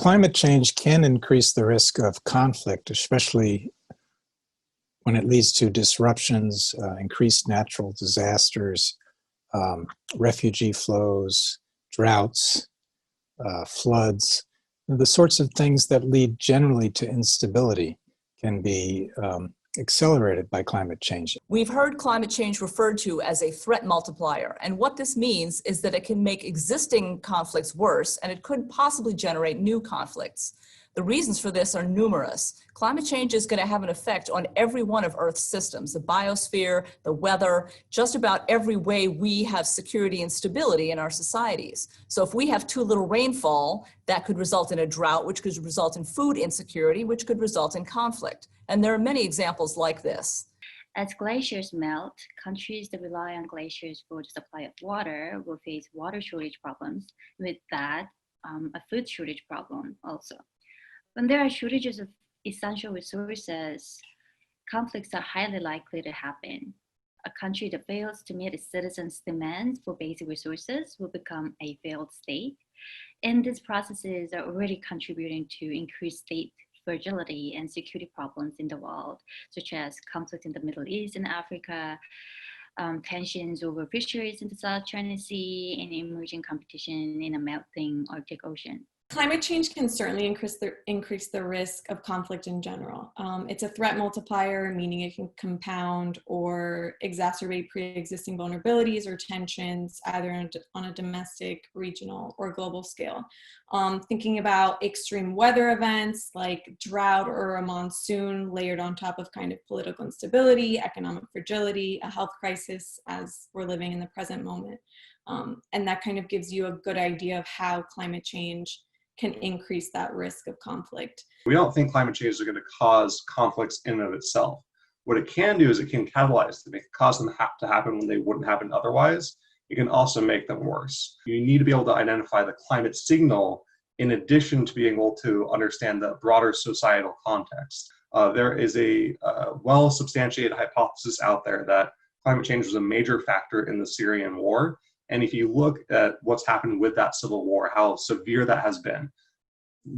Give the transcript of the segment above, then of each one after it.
climate change can increase the risk of conflict, especially when it leads to disruptions, increased natural disasters, refugee flows, droughts, floods. The sorts of things that lead generally to instability can be accelerated by climate change. We've heard climate change referred to as a threat multiplier, and what this means is that it can make existing conflicts worse, and it could possibly generate new conflicts. The reasons for this are numerous. Climate change is going to have an effect on every one of Earth's systems, the biosphere, the weather, just about every way we have security and stability in our societies. So if we have too little rainfall, that could result in a drought, which could result in food insecurity, which could result in conflict. And there are many examples like this. As glaciers melt, countries that rely on glaciers for the supply of water will face water shortage problems. With that, a food shortage problem also. When there are shortages of essential resources, conflicts are highly likely to happen. A country that fails to meet its citizens' demands for basic resources will become a failed state. And these processes are already contributing to increased state fragility and security problems in the world, such as conflict in the Middle East and Africa, tensions over fisheries in the South China Sea, and emerging competition in a melting Arctic Ocean. Climate change can certainly increase the risk of conflict in general. It's a threat multiplier, meaning it can compound or exacerbate pre-existing vulnerabilities or tensions, either on a domestic, regional, or global scale. Thinking about extreme weather events like drought or a monsoon layered on top of kind of political instability, economic fragility, a health crisis as we're living in the present moment. And that kind of gives you a good idea of how climate change can increase that risk of conflict. We don't think climate change is going to cause conflicts in and of itself. What it can do is it can catalyze them, it can cause them to happen when they wouldn't happen otherwise. It can also make them worse. You need to be able to identify the climate signal in addition to being able to understand the broader societal context. There is a well-substantiated hypothesis out there that climate change was a major factor in the Syrian war. And if you look at what's happened with that civil war, how severe that has been,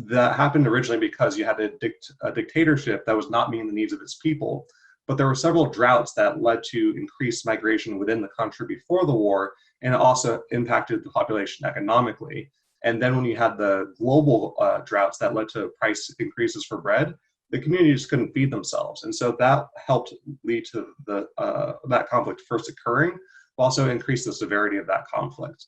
that happened originally because you had a dictatorship that was not meeting the needs of its people. But there were several droughts that led to increased migration within the country before the war, and it also impacted the population economically. And then when you had the global droughts that led to price increases for bread, the communities couldn't feed themselves. And so that helped lead to that conflict first occurring, also increase the severity of that conflict.